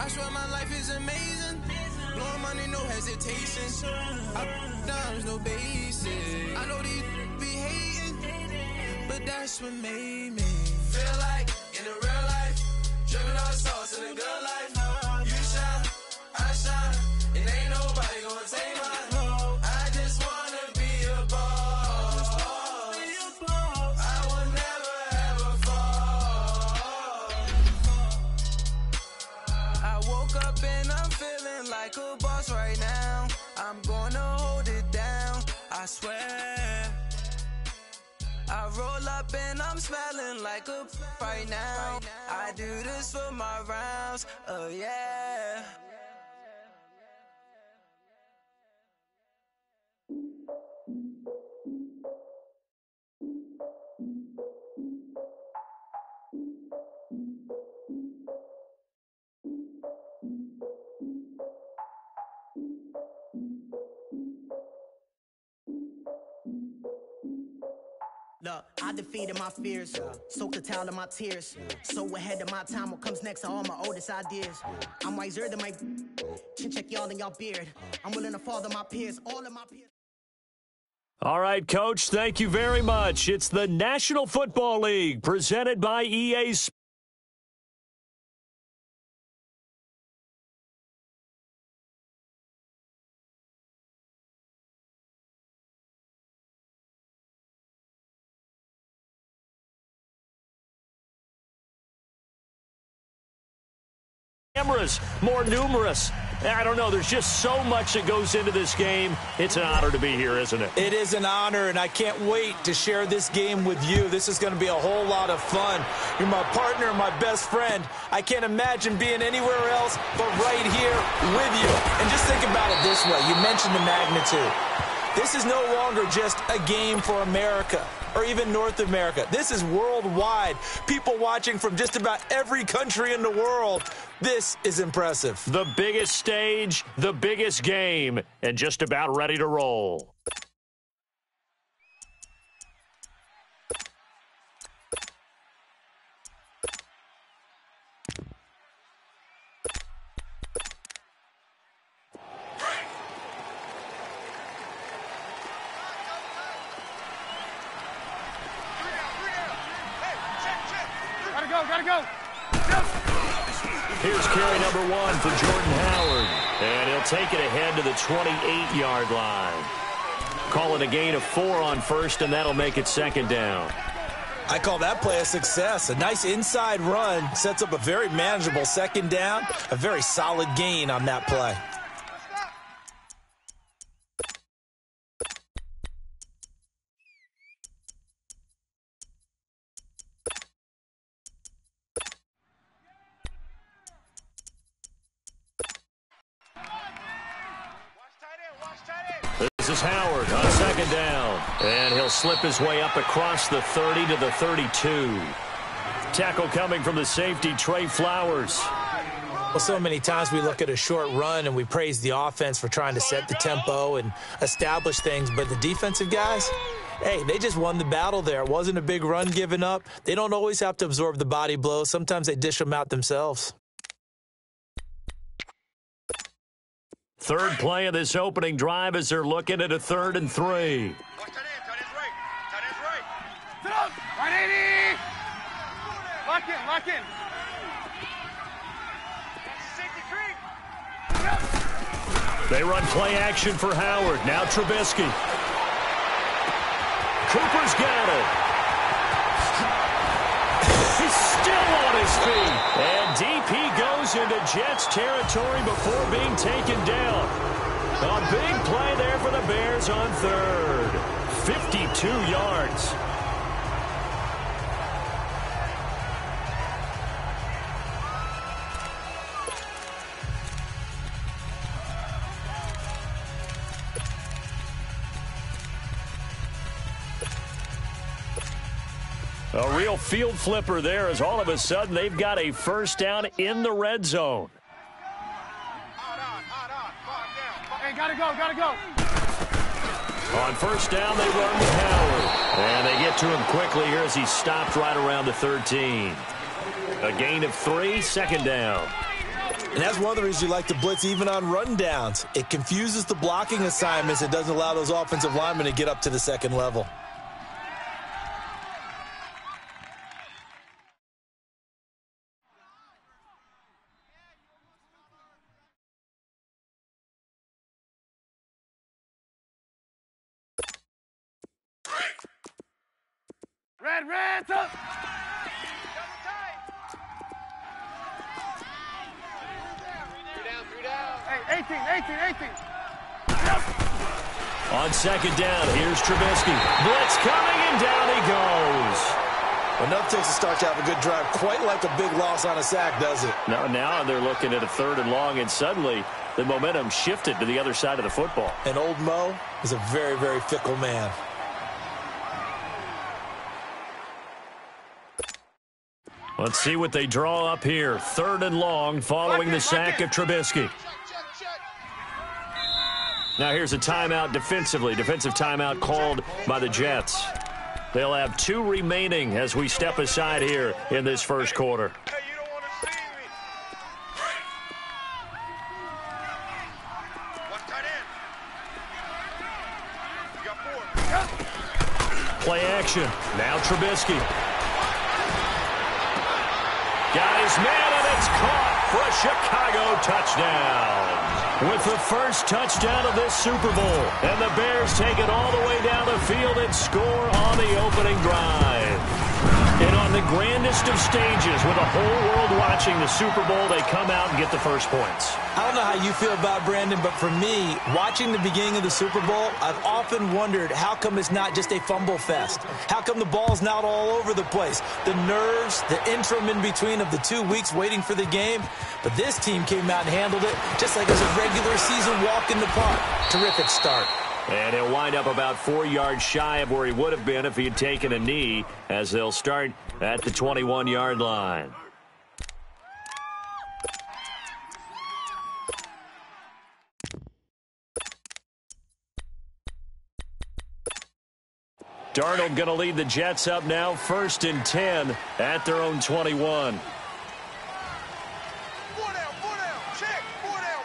I swear my life is amazing. Blowing money, no hesitation. There's no basic. I know these be hating, but that's what made me feel like in the real life. Dripping all sauce in the good life. You shine, I shine, and ain't nobody gonna take mine. I just wanna be a boss. I will never ever fall. I woke up and I'm feeling like a boss right now. I'm gonna hold it down, I swear. I roll up and I'm smelling like a right now. I do this for my rounds, oh yeah. Look, I defeated my fears, soaked the towel in my tears. So ahead of my time, what comes next are all my oldest ideas. I'm wiser than my chin check y'all in y'all beard. I'm willing to father my peers, all of my peers. All right, Coach, thank you very much. It's the National Football League presented by EA Sports. Cameras more numerous. I don't know. There's just so much that goes into this game. It's an honor to be here, isn't it? It is an honor, and I can't wait to share this game with you. This is going to be a whole lot of fun. You're my partner, my best friend. I can't imagine being anywhere else but right here with you. And just think about it this way. You mentioned the magnitude. This is no longer just a game for America or even North America. This is worldwide. People watching from just about every country in the world. This is impressive. The biggest stage, the biggest game, and just about ready to roll. Gotta go. Here's carry number 1 for Jordan Howard. And he'll take it ahead to the 28-yard line. Call it a gain of 4 on first, and that'll make it second down. I call that play a success. A nice inside run sets up a very manageable second down. A very solid gain on that play. This is Howard on second down. And he'll slip his way up across the 30 to the 32. Tackle coming from the safety, Trey Flowers. Well, so many times we look at a short run and we praise the offense for trying to set the tempo and establish things. But the defensive guys, hey, they just won the battle there. It wasn't a big run given up. They don't always have to absorb the body blows. Sometimes they dish them out themselves. Third play of this opening drive as they're looking at a 3rd and 3. Watch tight end right. Tight end's right. Sit up. 180. Lock in. They run play action for Howard. Now Trubisky. Cooper's got it. He's still on his feet. And deep he goes into Jets territory before being taken down. A big play there for the Bears on 3rd. 52 yards. A real field flipper there as all of a sudden they've got a first down in the red zone. Hey, gotta go. On first down, they run with Howard. And they get to him quickly here as he stopped right around the 13. A gain of 3, second down. And that's one of the reasons you like to blitz even on rundowns. It confuses the blocking assignments. It doesn't allow those offensive linemen to get up to the second level. Red, up! Three down. Hey, 18. On second down, here's Trubisky. Blitz coming, and down he goes. Enough takes to start to have a good drive. Quite like a big loss on a sack, does it? Now they're looking at a 3rd and long, and suddenly the momentum shifted to the other side of the football. And old Mo is a very, very fickle man. Let's see what they draw up here. 3rd and long following the sack of Trubisky. Now here's a timeout defensively. Defensive timeout called by the Jets. They'll have 2 remaining as we step aside here in this first quarter. Hey, you don't want to see me. One tight end. You got 4. Play action. Now Trubisky. Got his man, and it's caught for a Chicago touchdown. With the first touchdown of this Super Bowl, and the Bears take it all the way down the field and score on the opening drive. And on the grandest of stages, with the whole world watching the Super Bowl, they come out and get the first points. I don't know how you feel about Brandon, but for me, watching the beginning of the Super Bowl, I've often wondered how come it's not just a fumble fest? How come the ball's not all over the place? The nerves, the interim in between of the 2 weeks waiting for the game. But this team came out and handled it just like it was a regular season walk in the park. Terrific start. And he'll wind up about 4 yards shy of where he would have been if he had taken a knee, as they'll start at the 21-yard line. Darnold going to lead the Jets up now, 1st and 10 at their own 21. 4 down. Check. 4 down.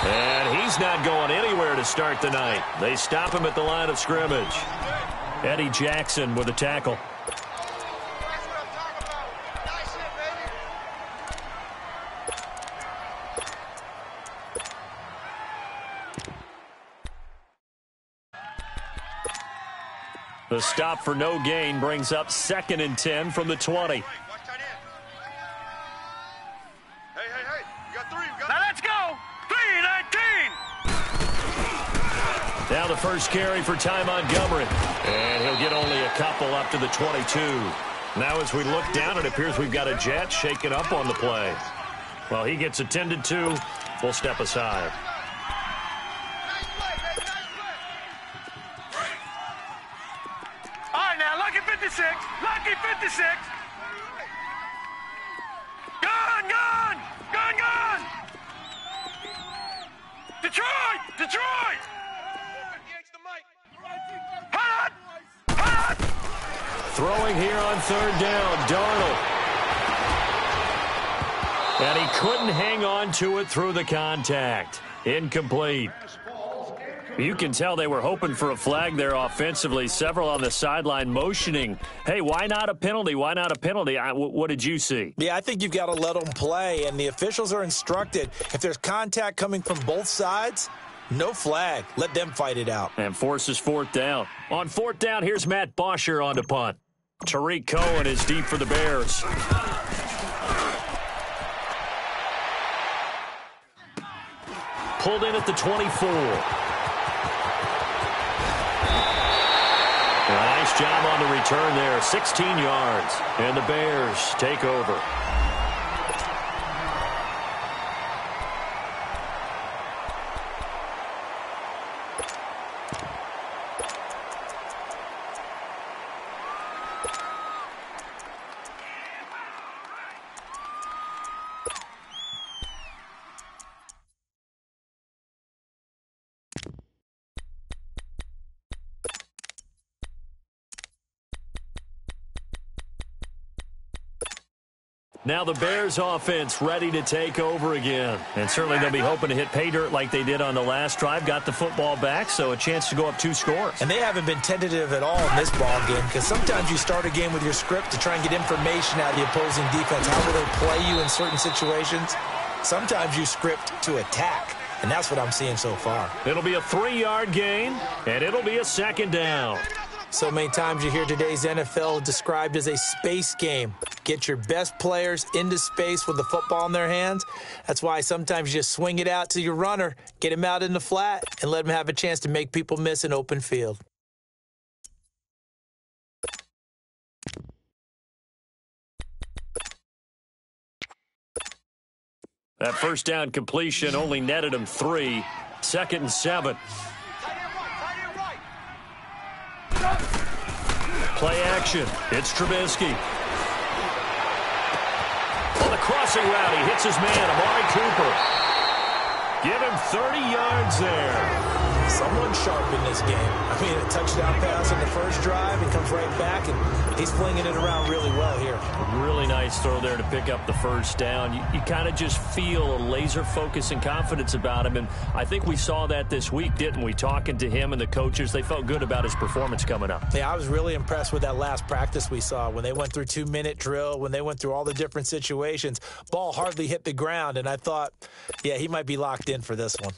And he's not going anywhere to start the night. They stop him at the line of scrimmage. Eddie Jackson with a tackle. That's what I'm talking about. Nice hit, baby. The stop for no gain brings up 2nd and 10 from the 20. Watch tight end. Hey. You got 3. Now let's go. 3-19. Now the first carry for Ty Montgomery. And he'll get only a couple up to the 22. Now as we look down, it appears we've got a Jet shaken up on the play. Well, he gets attended to. We'll step aside. All right, now, lucky 56. Lucky 56. Gun. Detroit. Hot. Throwing here on 3rd down, Darnold. And he couldn't hang on to it through the contact. Incomplete. You can tell they were hoping for a flag there offensively. Several on the sideline motioning, hey, why not a penalty? Why not a penalty? What did you see? Yeah, I think you've got to let them play, and the officials are instructed. If there's contact coming from both sides, no flag. Let them fight it out. And forces 4th down. On 4th down, here's Matt Bosher on to punt. Tariq Cohen is deep for the Bears. Pulled in at the 24. Nice job on the return there. 16 yards. And the Bears take over. Now the Bears offense ready to take over again. And certainly they'll be hoping to hit pay dirt like they did on the last drive. Got the football back, so a chance to go up 2 scores. And they haven't been tentative at all in this ball game, because sometimes you start a game with your script to try and get information out of the opposing defense. How will they play you in certain situations? Sometimes you script to attack, and that's what I'm seeing so far. It'll be a 3-yard gain, and it'll be a 2nd down. So many times you hear today's NFL described as a space game. Get your best players into space with the football in their hands. That's why sometimes you just swing it out to your runner, get him out in the flat, and let him have a chance to make people miss an open field. That first down completion only netted him 3. 2nd and 7. Play action. It's Trubisky. On the crossing route, he hits his man, Amari Cooper. Give him 30 yards there. Someone sharp in this game. I mean, a touchdown pass on the first drive and comes right back, and he's flinging it around really well here. Really nice throw there to pick up the first down. You kind of just feel a laser focus and confidence about him, and I think we saw that this week, didn't we? Talking to him and the coaches, they felt good about his performance coming up. Yeah, I was really impressed with that last practice we saw when they went through 2-minute drill, when they went through all the different situations. Ball hardly hit the ground, and I thought, yeah, he might be locked in for this one.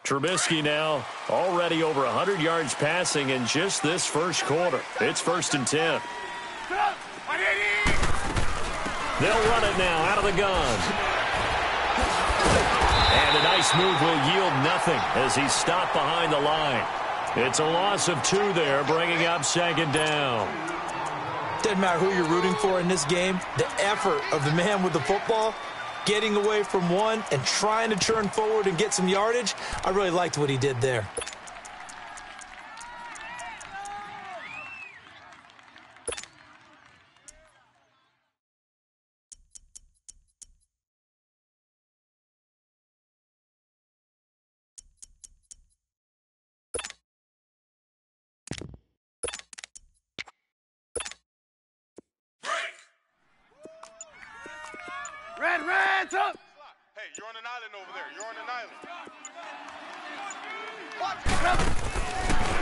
Trubisky now already over 100 yards passing in just this first quarter. It's 1st and 10. They'll run it now out of the gun. And a nice move will yield nothing as he's stopped behind the line. It's a loss of 2 there, bringing up 2nd down. Doesn't matter who you're rooting for in this game. The effort of the man with the football, getting away from one and trying to turn forward and get some yardage, I really liked what he did there. Red, up! Hey, you're on an island over there. You're on an island.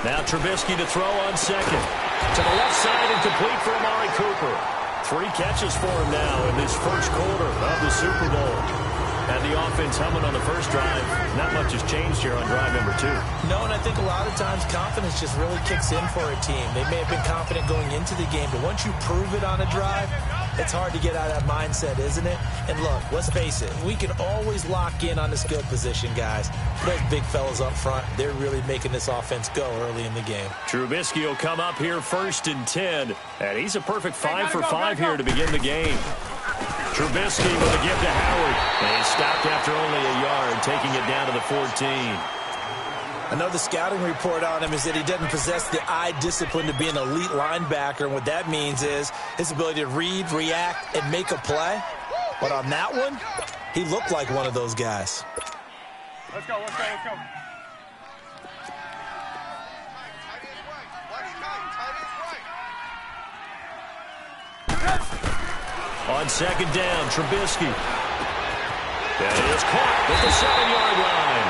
Now Trubisky to throw on 2nd. To the left side and complete for Amari Cooper. 3 catches for him now in this first quarter of the Super Bowl. And the offense humming on the first drive. Not much has changed here on drive number 2. No, and I think a lot of times confidence just really kicks in for a team. They may have been confident going into the game, but once you prove it on a drive, it's hard to get out of that mindset, isn't it? And look, let's face it, we can always lock in on the skill position, guys. Those big fellas up front, they're really making this offense go early in the game. Trubisky will come up here 1st and 10. And he's a perfect 5 for 5 here to begin the game. Trubisky with a give to Howard. And he stopped after only a yard, taking it down to the 14. I know the scouting report on him is that he doesn't possess the eye discipline to be an elite linebacker, and what that means is his ability to read, react, and make a play. But on that one, he looked like one of those guys. Let's go. On 2nd down, Trubisky. That is caught at the 7-yard line.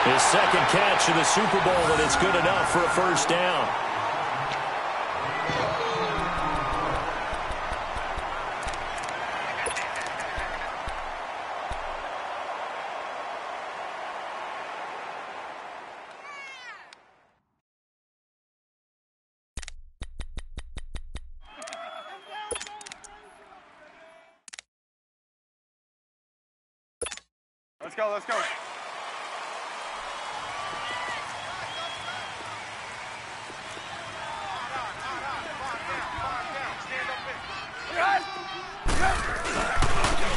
His 2nd catch in the Super Bowl, and it's good enough for a first down. Let's go.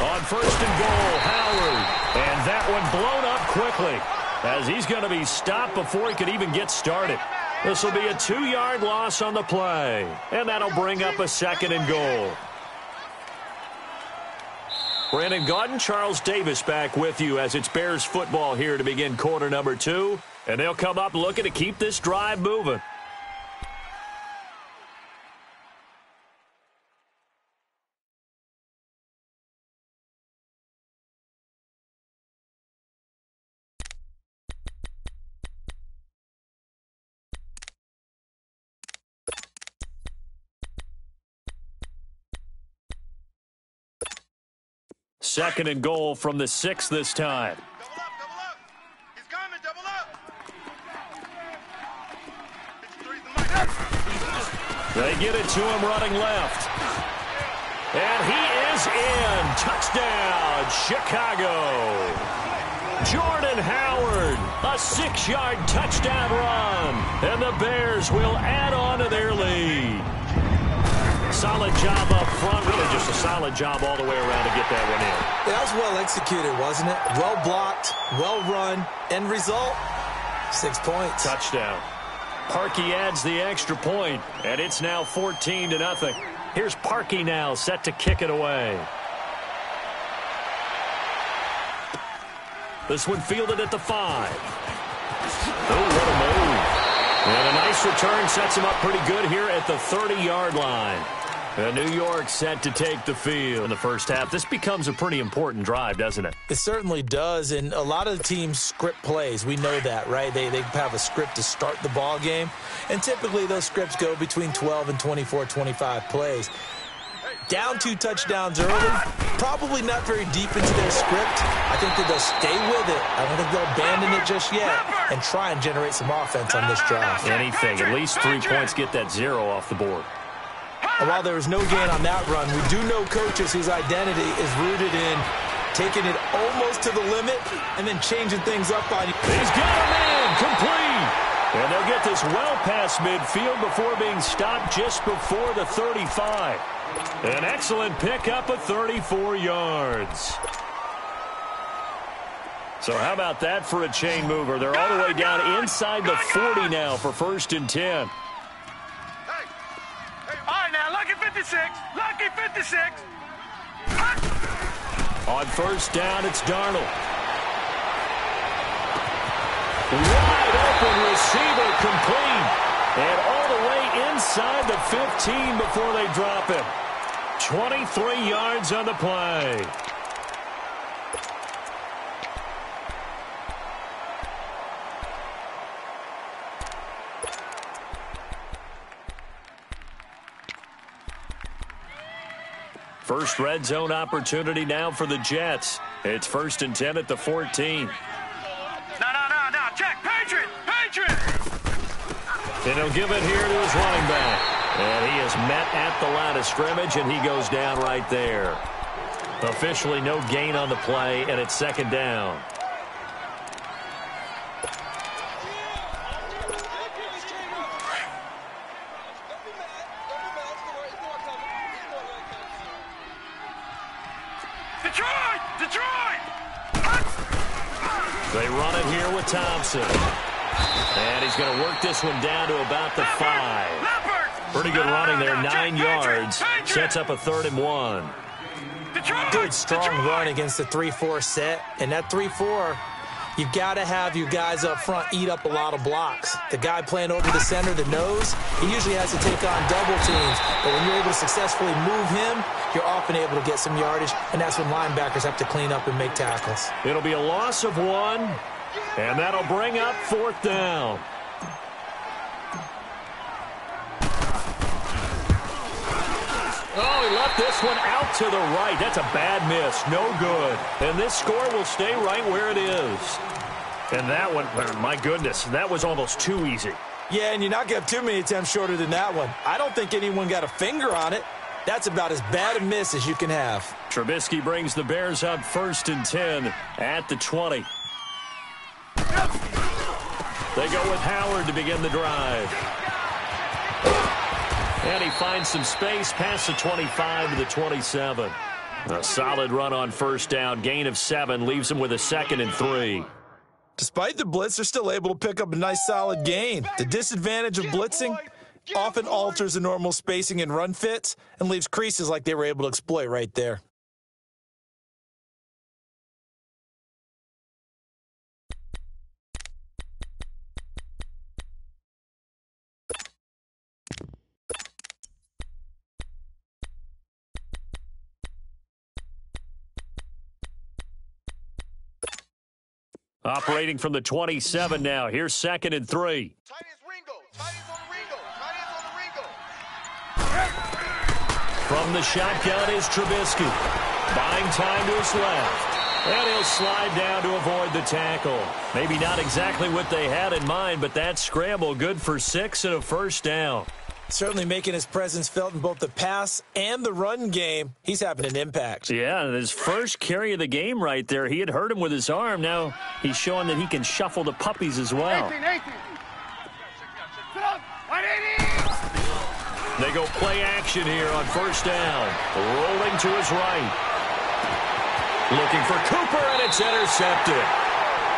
On 1st and goal, Howard. And that one blown up quickly as he's going to be stopped before he could even get started. This will be a 2-yard loss on the play. And that'll bring up a 2nd and goal. Brandon Gaudin, Charles Davis back with you as it's Bears football here to begin quarter number 2. And they'll come up looking to keep this drive moving. Second and goal from the 6 this time. Double up. He's coming, double up. They get it to him running left. And he is in. Touchdown, Chicago. Jordan Howard, a 6-yard touchdown run. And the Bears will add on to their lead. Solid job up front. Really just a solid job all the way around to get that one in. That was well executed, wasn't it? Well blocked, well run. End result, 6 points. Touchdown. Parkey adds the extra point, and it's now 14-0. Here's Parkey now, set to kick it away. This one fielded at the 5. Oh, what a move. And a nice return sets him up pretty good here at the 30-yard line. And New York set to take the field in the first half. This becomes a pretty important drive, doesn't it? It certainly does, and a lot of the teams script plays. We know that, right? They have a script to start the ball game, and typically those scripts go between 12 and 24, 25 plays. Down 2 touchdowns early, probably not very deep into their script. I think that they'll stay with it. I don't think they'll abandon it just yet and try and generate some offense on this drive. Anything, at least 3 points, get that 0 off the board. And while there was no gain on that run, we do know coaches whose identity is rooted in taking it almost to the limit and then changing things up on you. He's got a man complete. And they'll get this well past midfield before being stopped just before the 35. An excellent pickup of 34 yards. So how about that for a chain mover? They're all the way down inside the 40 now for 1st and 10. All right, now, lucky 56. Lucky 56. On 1st down, it's Darnold. Wide open receiver complete. And all the way inside the 15 before they drop him. 23 yards on the play. First red zone opportunity now for the Jets. It's 1st and 10 at the 14. No. Check. Patriot. And he'll give it here to his running back. And he is met at the line of scrimmage, and he goes down right there. Officially no gain on the play, and it's 2nd down. Detroit! They run it here with Thompson. And he's going to work this one down to about the 5. Pretty good running there, 9 yards. Sets up a 3rd and 1. Good, strong run against the 3-4 set. And that 3-4, you've got to have your guys up front eat up a lot of blocks. The guy playing over the center, the nose, he usually has to take on double teams. But when you're able to successfully move him, you're often able to get some yardage, and that's when linebackers have to clean up and make tackles. It'll be a loss of 1, and that'll bring up 4th down. Oh, he left this one out to the right. That's a bad miss. No good. And this score will stay right where it is. And that one, my goodness, that was almost too easy. Yeah, and you're not going to have too many attempts shorter than that one. I don't think anyone got a finger on it. That's about as bad a miss as you can have. Trubisky brings the Bears up 1st and 10 at the 20. They go with Howard to begin the drive. And he finds some space past the 25 to the 27. A solid run on 1st down. Gain of 7 leaves him with a 2nd and 3. Despite the blitz, they're still able to pick up a nice solid gain. The disadvantage of blitzing often alters the normal spacing and run fits and leaves creases like they were able to exploit right there. Operating from the 27 now. Here's 2nd and 3. Tight ends Ringo. Tight ends on the Ringo. From the shotgun is Trubisky. Buying time to his left. And he'll slide down to avoid the tackle. Maybe not exactly what they had in mind, but that scramble good for 6 and a first down. Certainly making his presence felt in both the pass and the run game. He's having an impact. Yeah, his first carry of the game right there. He had hurt him with his arm. Now he's showing that he can shuffle the puppies as well. 18. Sit up. 180. They go play action here on first down. Rolling to his right. Looking for Cooper, and it's intercepted.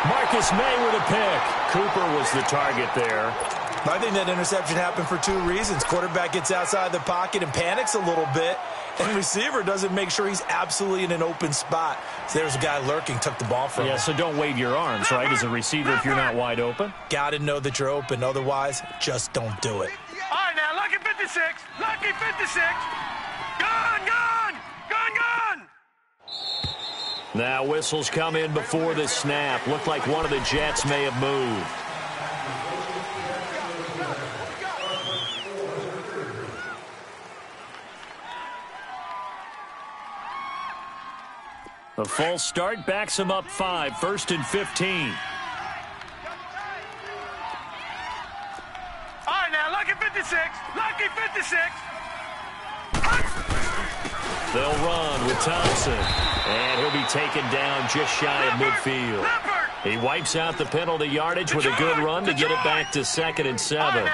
Marcus May with a pick. Cooper was the target there. I think that interception happened for 2 reasons. Quarterback gets outside the pocket and panics a little bit, and receiver doesn't make sure he's absolutely in an open spot. So there's a guy lurking, took the ball from him. Yeah, so don't wave your arms, right, as a receiver if you're not wide open. Got to know that you're open. Otherwise, just don't do it. All right, now, lucky 56. Lucky 56. Gone, gone. Gone, gone. Now whistles come in before the snap. Looked like one of the Jets may have moved. A false start backs him up 5, 1st and 15. All right, now, lucky 56. Lucky 56. They'll run with Thompson. And he'll be taken down just shy of midfield. He wipes out the penalty yardage with a good run to get it back to 2nd and 7.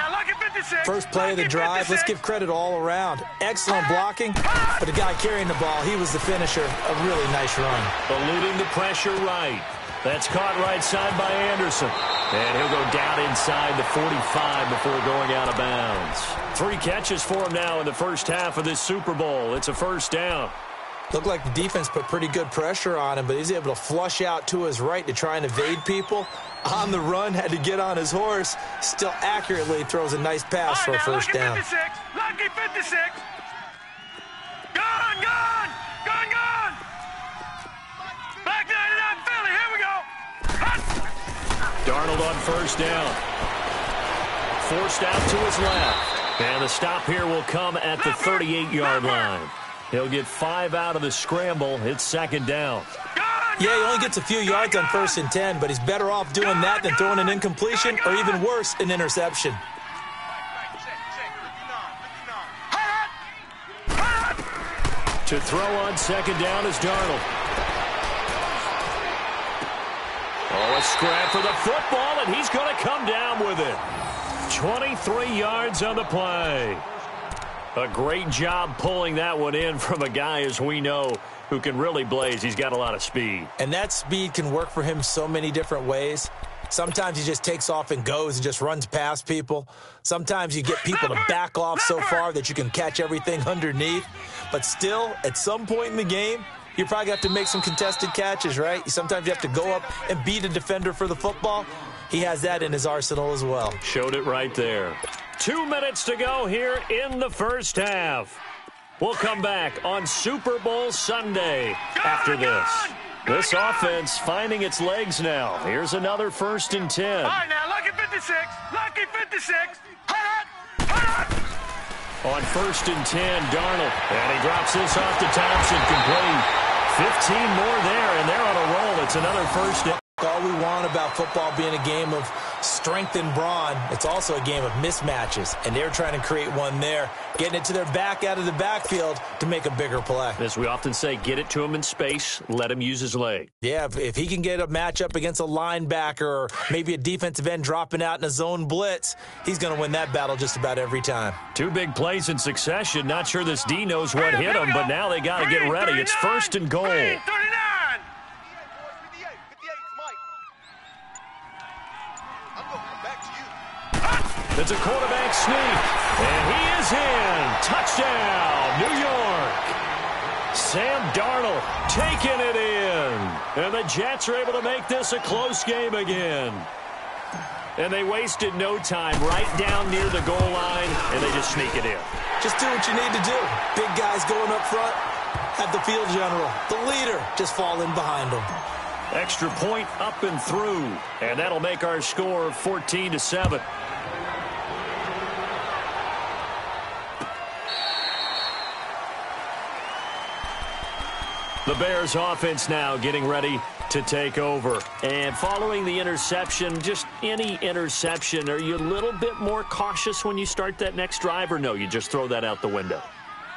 First play of the drive, let's give credit all around. Excellent blocking, but the guy carrying the ball, he was the finisher. A really nice run. Eluding the pressure right. That's caught right side by Anderson. And he'll go down inside the 45 before going out of bounds. 3 catches for him now in the first half of this Super Bowl. It's a first down. Looked like the defense put pretty good pressure on him, but he's able to flush out to his right to try and evade people. On the run, had to get on his horse. Still accurately throws a nice pass for a first down. Lucky 56. Gone, gone. Gone, gone. Back 99 Philly. Here we go. Darnold on first down. Forced out to his left. And the stop here will come at the 38-yard line. He'll get 5 out of the scramble. It's 2nd down. Yeah, he only gets a few yards on 1st and 10, but he's better off doing that than throwing an incompletion or even worse, an interception. To throw on 2nd down is Darnold. Oh, a scrap for the football, and he's going to come down with it. 23 yards on the play. A great job pulling that one in from a guy, as we know, who can really blaze. He's got a lot of speed. And that speed can work for him so many different ways. Sometimes he just takes off and goes and just runs past people. Sometimes you get people to back off so far that you can catch everything underneath. But still, at some point in the game, you probably have to make some contested catches, right? Sometimes you have to go up and beat a defender for the football. He has that in his arsenal as well. Showed it right there. 2 minutes to go here in the first half. We'll come back on Super Bowl Sunday after this. This offense finding its legs now. Here's another 1st and 10. All right, now, lucky 56. Lucky 56. On 1st and 10, Darnold. And he drops this off to Thompson, complete. 15 more there, and they're on a roll. It's another first down. All we want about football being a game of strength and brawn, it's also a game of mismatches, and they're trying to create one there, getting it to their back out of the backfield to make a bigger play. As we often say, get it to him in space, let him use his leg. Yeah, if he can get a matchup against a linebacker or maybe a defensive end dropping out in a zone blitz, he's going to win that battle just about every time. 2 big plays in succession. Not sure this D knows what hit him, but now they got to get ready. It's 1st and goal. 39. It's a quarterback sneak, and he is in. Touchdown, New York. Sam Darnold taking it in. And the Jets are able to make this a close game again. And they wasted no time right down near the goal line, and they just sneak it in. Just do what you need to do. Big guys going up front. Have the field general, the leader, just fall in behind them. Extra point up and through, and that'll make our score 14-7. The Bears offense now getting ready to take over. And following the interception, just any interception, are you a little bit more cautious when you start that next drive, or no, you just throw that out the window?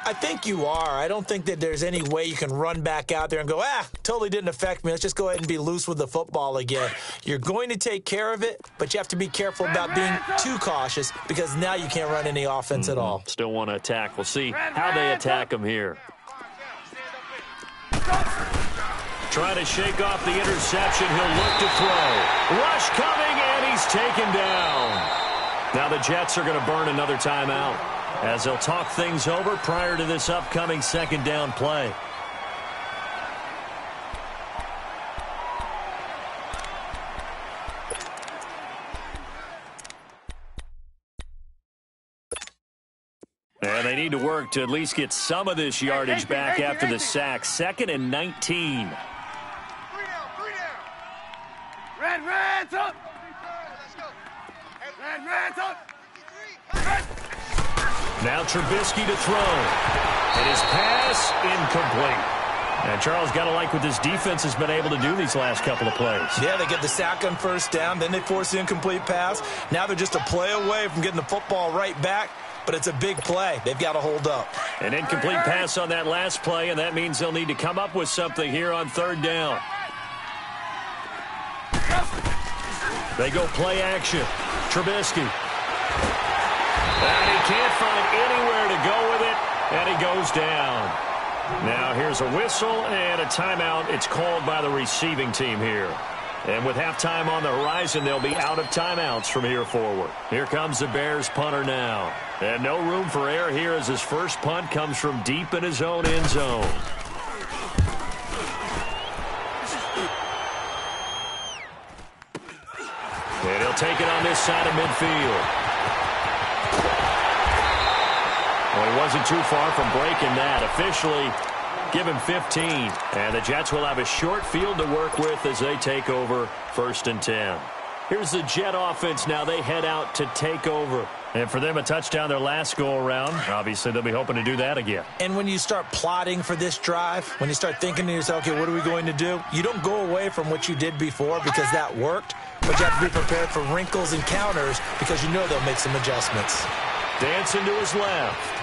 I think you are. I don't think that there's any way you can run back out there and go, totally didn't affect me. Let's just go ahead and be loose with the football again. You're going to take care of it, but you have to be careful about being too cautious because now you can't run any offense at all. Still want to attack. We'll see how they attack them here. Trying to shake off the interception. He'll look to throw. Rush coming, and he's taken down. Now the Jets are going to burn another timeout as they'll talk things over prior to this upcoming second down play. And they need to work to at least get some of this yardage back after the sack. 2nd and 19. Red's up. Red's up. Now Trubisky to throw. And his pass incomplete. And Charles, got to like what this defense has been able to do these last couple of plays. Yeah, they get the sack on first down, then they force the incomplete pass. Now they're just a play away from getting the football right back. But it's a big play. They've got to hold up. An incomplete pass on that last play, and that means they'll need to come up with something here on 3rd down. They go play action. Trubisky. And he can't find anywhere to go with it, and he goes down. Now here's a whistle and a timeout. It's called by the receiving team here. And with halftime on the horizon, they'll be out of timeouts from here forward. Here comes the Bears punter now. And no room for error here as his first punt comes from deep in his own end zone. And he'll take it on this side of midfield. Well, he wasn't too far from breaking that. Officially, give him 15. And the Jets will have a short field to work with as they take over 1st and 10. Here's the Jet offense now. They head out to take over. And for them, a touchdown their last go-around. Obviously, they'll be hoping to do that again. And when you start plotting for this drive, when you start thinking to yourself, okay, what are we going to do? You don't go away from what you did before because that worked. But you have to be prepared for wrinkles and counters because you know they'll make some adjustments. Dancing to his left.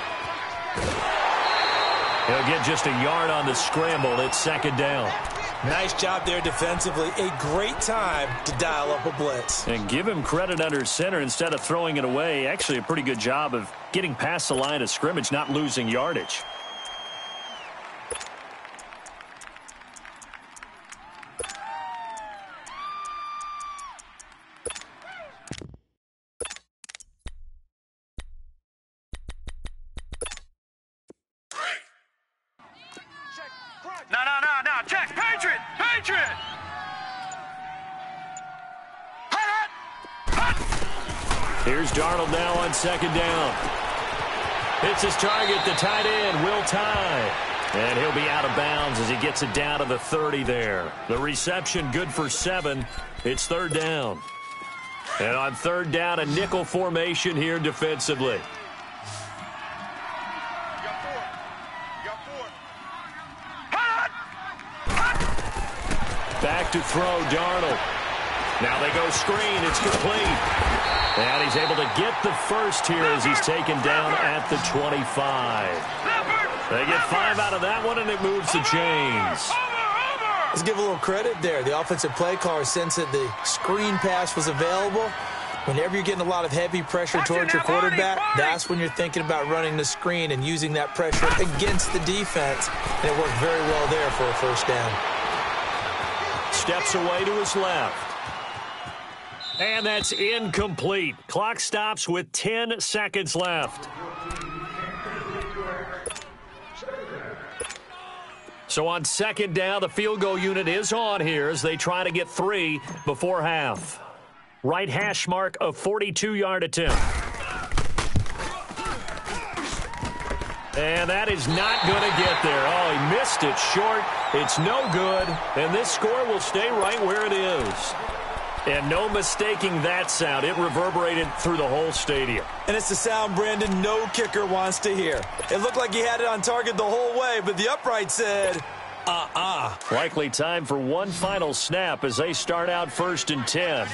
He'll get just a yard on the scramble. It's 2nd down. Nice job there defensively. A great time to dial up a blitz. And give him credit under center instead of throwing it away. Actually, a pretty good job of getting past the line of scrimmage, not losing yardage. No. Check. Patriot. Here's Darnold now on 2nd down. Hits his target, the tight end, Will Tye. And he'll be out of bounds as he gets it down to the 30 there. The reception good for 7. It's 3rd down. And on 3rd down, a nickel formation here defensively. Back to throw, Darnold. Now they go screen. It's complete. And he's able to get the first here as he's taken down at the 25. They get 5 out of that one, and it moves the chains. Let's give a little credit there. The offensive play caller sensed that the screen pass was available. Whenever you're getting a lot of heavy pressure towards your quarterback, that's when you're thinking about running the screen and using that pressure against the defense. And it worked very well there for a 1st down. Steps away to his left. And that's incomplete. Clock stops with 10 seconds left. So on 2nd down, the field goal unit is on here as they try to get 3 before half. Right hash mark of 42-yard attempt. And that is not going to get there. Oh, he missed it short. It's no good. And this score will stay right where it is. And no mistaking that sound. It reverberated through the whole stadium. And it's the sound, Brandon, no kicker wants to hear. It looked like he had it on target the whole way, but the upright said, Likely time for one final snap as they start out 1st and 10.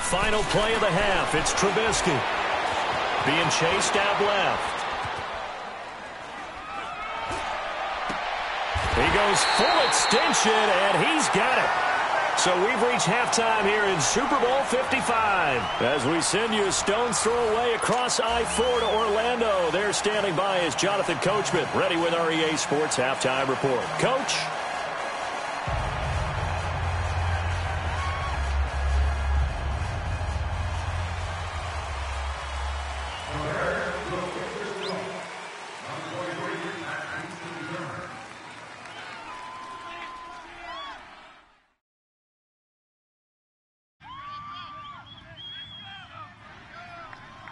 Final play of the half. It's Trubisky being chased out left. He goes full extension, and he's got it. So we've reached halftime here in Super Bowl 55. As we send you a stone's throw away across I-4 to Orlando. There standing by is Jonathan Coachman, ready with our EA Sports Halftime Report. Coach?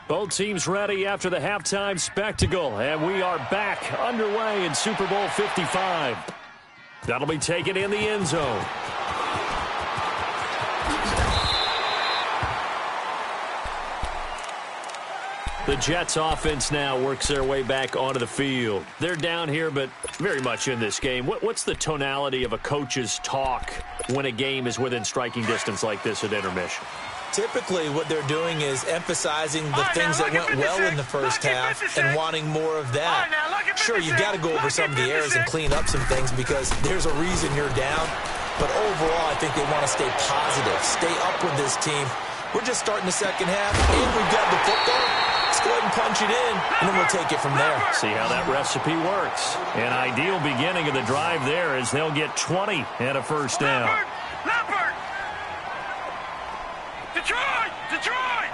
Both teams ready after the halftime spectacle, and we are back underway in Super Bowl 55. That'll be taken in the end zone. The Jets offense now works their way back onto the field. They're down here, but very much in this game. What's the tonality of a coach's talk when a game is within striking distance like this at intermission? Typically, what they're doing is emphasizing the things that went well in the first half and wanting more of that. Sure, you've got to go over some of the errors and clean up some things because there's a reason you're down. But overall, I think they want to stay positive, stay up with this team. We're just starting the second half, and we've got the football. Let's go ahead and punch it in, and then we'll take it from there. See how that recipe works. An ideal beginning of the drive there as they'll get 20 and a first down. Detroit!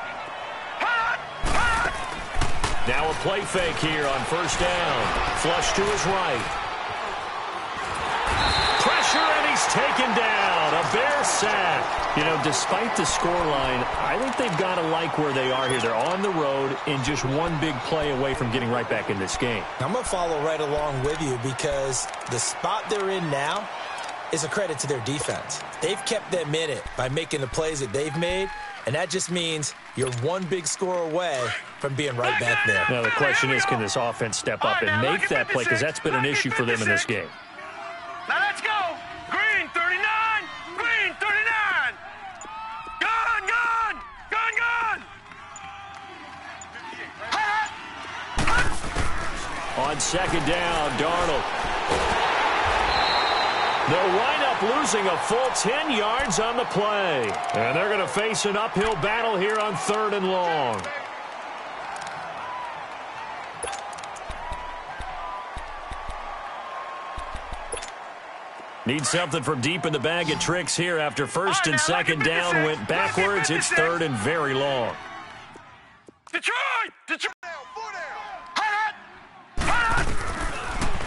Now a play fake here on first down. Flush to his right. Pressure, and he's taken down. A Bear sack. You know, despite the scoreline, I think they've got to like where they are here. They're on the road and just one big play away from getting right back in this game. I'm going to follow right along with you because the spot they're in now is a credit to their defense. They've kept them in it by making the plays that they've made, and that just means you're one big score away from being right back there. Now, the question is, can this offense step up and make that play? Because that's been an issue for them in this game. Now let's go. Green 39. Green 39. Gun. On second down, Darnold. They'll wind up losing a full 10 yards on the play. And they're going to face an uphill battle here on 3rd and long. Need something from deep in the bag of tricks here after first and second down went backwards. It's 3rd and very long. Detroit!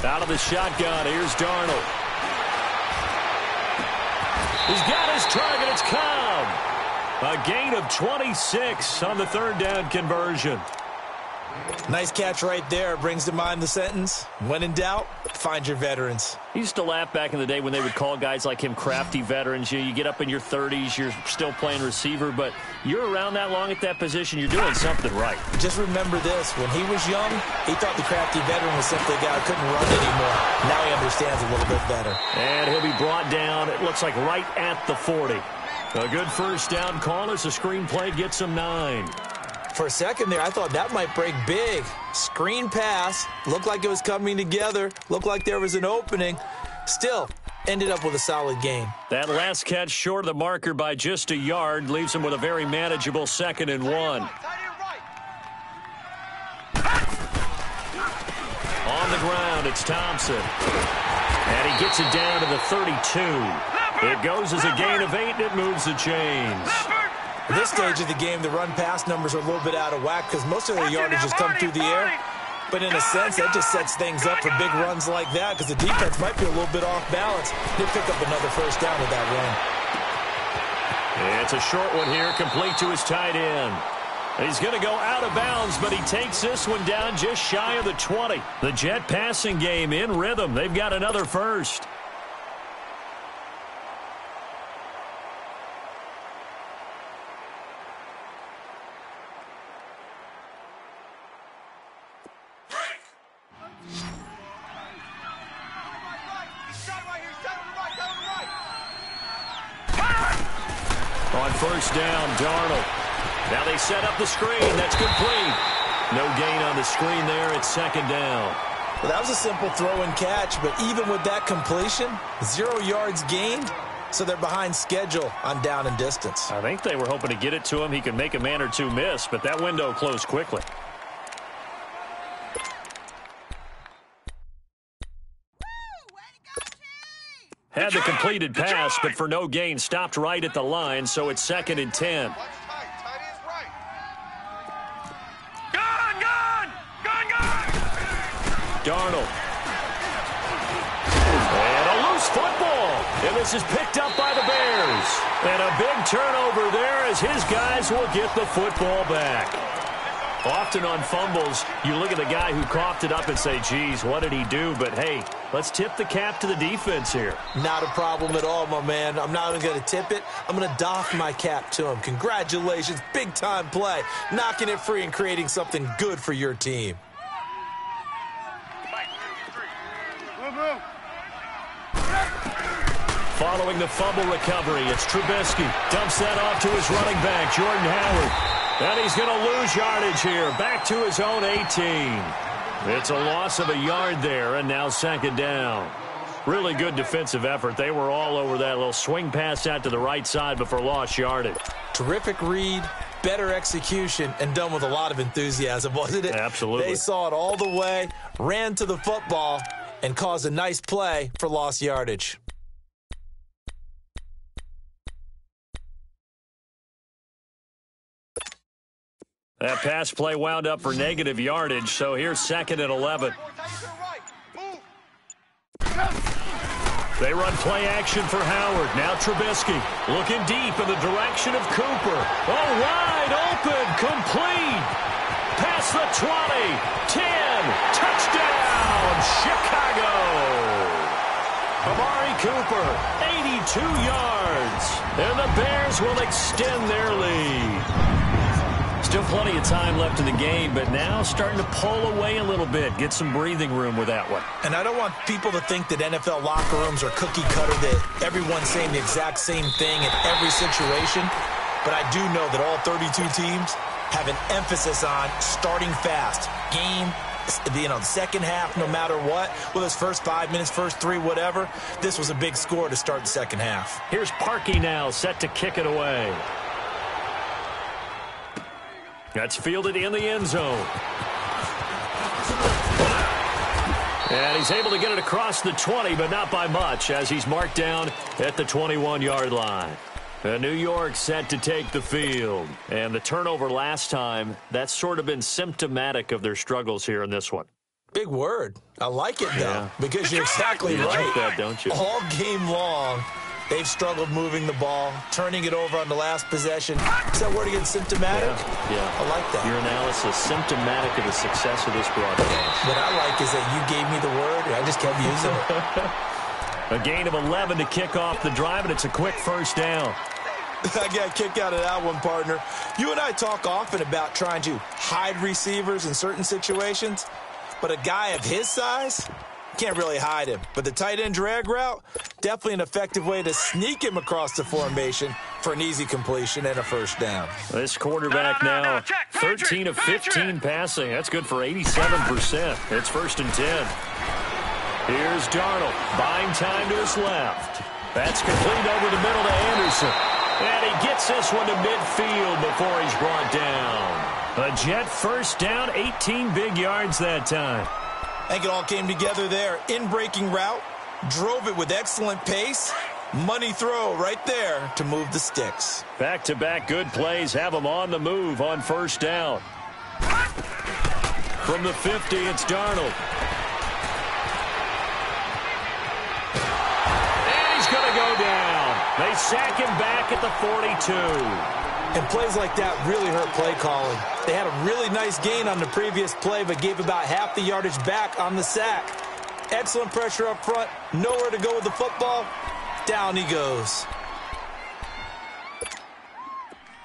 Out of the shotgun, here's Darnold. He's got his target. It's Cobb. A gain of 26 on the 3rd down conversion. Nice catch right there. Brings to mind the sentence, when in doubt, find your veterans. He used to laugh back in the day when they would call guys like him crafty veterans. You get up in your 30s, you're still playing receiver, but you're around that long at that position, you're doing something right. Just remember this. When he was young, he thought the crafty veteran was simply a guy who couldn't run anymore. Now he understands a little bit better. And he'll be brought down, it looks like right at the 40. A good first down call as the screen play gets him 9. For a second there, I thought that might break big. Screen pass. Looked like it was coming together. Looked like there was an opening. Still, ended up with a solid gain. That last catch short of the marker by just a yard leaves him with a very manageable 2nd and 1. On the ground, it's Thompson. And he gets it down to the 32. It goes as a gain of 8, and it moves the chains. At this stage of the game, the run-pass numbers are a little bit out of whack because most of their yardage has come through the air. But in a sense, that just sets things up for big runs like that because the defense might be a little bit off balance. They pick up another first down with that run. It's a short one here, complete to his tight end. He's going to go out of bounds, but he takes this one down just shy of the 20. The Jet passing game in rhythm. They've got another first. On first down, Darnold. Now they set up the screen. That's complete. No gain on the screen there. It's second down. Well, that was a simple throw and catch, but even with that completion, 0 yards gained, so they're behind schedule on down and distance. I think they were hoping to get it to him. He could make a man or two miss, but that window closed quickly. Had the completed pass, but for no gain, stopped right at the line, so it's second and 10. Tight ends right. Gone! Darnold. And a loose football. And this is picked up by the Bears. And a big turnover there as his guys will get the football back. Often on fumbles, you look at the guy who coughed it up and say, geez, what did he do? But, hey, let's tip the cap to the defense here. Not a problem at all, my man. I'm not even going to tip it. I'm going to doff my cap to him. Congratulations. Big-time play. Knocking it free and creating something good for your team. Move. Following the fumble recovery, it's Trubisky. Dumps that off to his running back, Jordan Howard. And he's going to lose yardage here. Back to his own 18. It's a loss of a yard there, and now second down. Really good defensive effort. They were all over that little swing pass out to the right side before lost yardage. Terrific read, better execution, and done with a lot of enthusiasm, wasn't it? Absolutely. They saw it all the way, ran to the football, and caused a nice play for lost yardage. That pass play wound up for negative yardage, so here's second and 11. They run play action for Howard. Now Trubisky looking deep in the direction of Cooper. Oh, wide open, complete. Past the 20, 10, touchdown, Chicago. Amari Cooper, 82 yards. And the Bears will extend their lead. Still plenty of time left in the game, but now starting to pull away a little bit. Get some breathing room with that one. And I don't want people to think that NFL locker rooms are cookie cutter, that everyone's saying the exact same thing in every situation. But I do know that all 32 teams have an emphasis on starting fast. Game, the second half, no matter what. Whether it's first 5 minutes, first 3, whatever. This was a big score to start the second half. Here's Parkey now, set to kick it away. That's fielded in the end zone. And he's able to get it across the 20, but not by much, as he's marked down at the 21-yard line. New York set to take the field. And the turnover last time, that's sort of been symptomatic of their struggles here in this one. Big word. I like it, though, because you're exactly right. You like that, don't you? All game long, they've struggled moving the ball, turning it over on the last possession. Is that word again, symptomatic? Yeah. I like that. Your analysis, symptomatic of the success of this broadcast. What I like is that you gave me the word, and I just kept using it. A gain of 11 to kick off the drive, and it's a quick first down. I got a kick out of that one, partner. You and I talk often about trying to hide receivers in certain situations, but a guy of his size, can't really hide him. But the tight end drag route, definitely an effective way to sneak him across the formation for an easy completion and a first down. This quarterback now, 13 of 15 passing. That's good for 87%. It's first and 10. Here's Darnold, buying time to his left. That's complete over the middle to Anderson. And he gets this one to midfield before he's brought down. A Jet first down, 18 big yards that time. I think it all came together there. In-breaking route, drove it with excellent pace. Money throw right there to move the sticks. Back-to-back good plays have them on the move on first down. From the 50, it's Darnold. And he's going to go down. They sack him back at the 42. And plays like that really hurt play calling. They had a really nice gain on the previous play, but gave about half the yardage back on the sack. Excellent pressure up front. Nowhere to go with the football. Down he goes.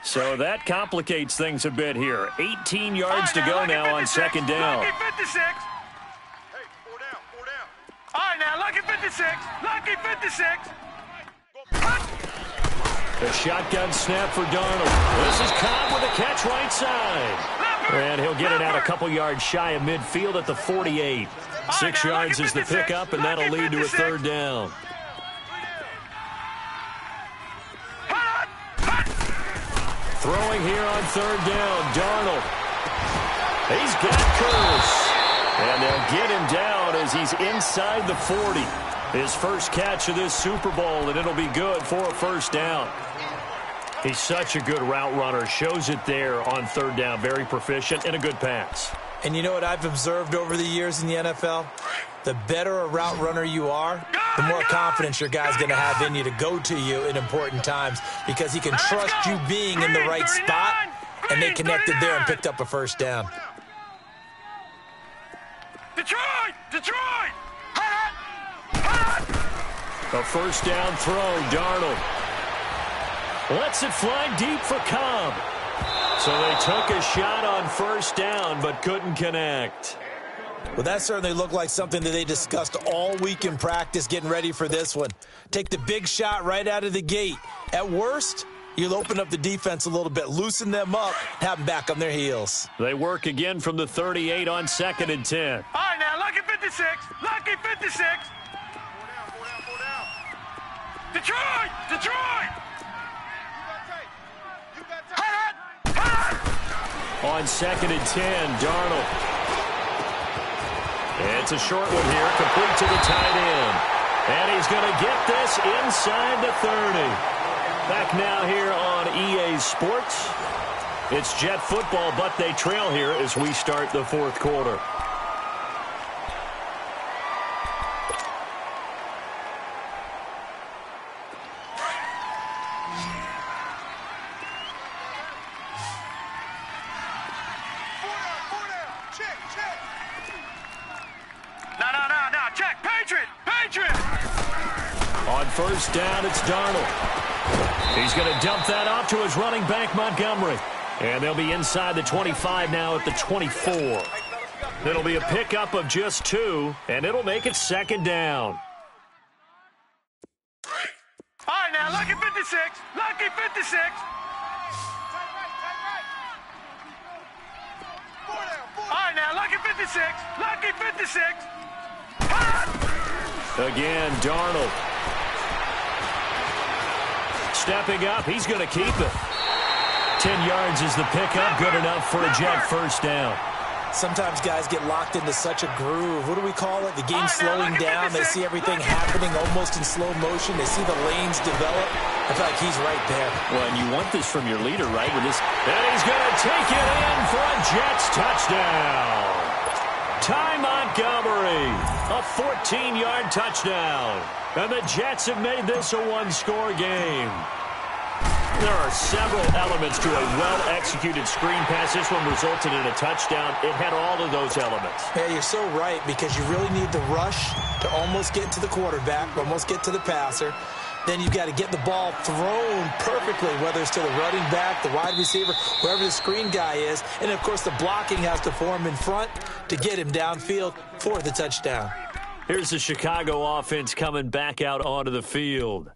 So that complicates things a bit here. 18 yards to go now on second down. Lucky 56. Hey, 4 down. All right, now, lucky 56. Lucky 56. The shotgun snap for Darnold. This is Cobb with a catch right side. And he'll get it out a couple yards shy of midfield at the 48. 6 yards is the pickup, and that'll lead to a third down. Throwing here on third down, Darnold. He's got Curse. And they'll get him down as he's inside the 40. His first catch of this Super Bowl, and it'll be good for a first down. He's such a good route runner. Shows it there on third down. Very proficient and a good pass. And you know what I've observed over the years in the NFL? The better a route runner you are, the more confidence your guy's going to have in you to go to you in important times because he can trust you being in the right spot, and they connected there and picked up a first down. Detroit! Detroit! A first down throw, Darnold. Lets it fly deep for Cobb. So they took a shot on first down but couldn't connect. Well, that certainly looked like something that they discussed all week in practice getting ready for this one. Take the big shot right out of the gate. At worst, you'll open up the defense a little bit, loosen them up, have them back on their heels. They work again from the 38 on 2nd and 10. All right, now, lucky 56. Lucky 56. Four down. Detroit! Detroit! On 2nd and 10, Darnold. It's a short one here, complete to the tight end. And he's going to get this inside the 30. Back now here on EA Sports. It's Jet football, but they trail here as we start the fourth quarter. First down, it's Darnold. He's going to dump that off to his running back, Montgomery. And they'll be inside the 25 now at the 24. It'll be a pickup of just 2, and it'll make it 2nd down. All right, now, lucky 56. Lucky 56. All right, now, lucky 56. Lucky 56. Again, Darnold. Stepping up, he's going to keep it. 10 yards is the pickup, good enough for a Jet first down. Sometimes guys get locked into such a groove. What do we call it? The game's slowing down. They see everything happening almost in slow motion. They see the lanes develop. I feel like he's right there. Well, and you want this from your leader, right? With this, and he's going to take it in for a Jets touchdown. Ty Montgomery, a 14-yard touchdown. And the Jets have made this a one-score game. There are several elements to a well-executed screen pass. This one resulted in a touchdown. It had all of those elements. Yeah, you're so right, because you really need the rush to almost get to the quarterback, almost get to the passer. Then you've got to get the ball thrown perfectly, whether it's to the running back, the wide receiver, wherever the screen guy is. And, of course, the blocking has to form in front to get him downfield for the touchdown. Here's the Chicago offense coming back out onto the field.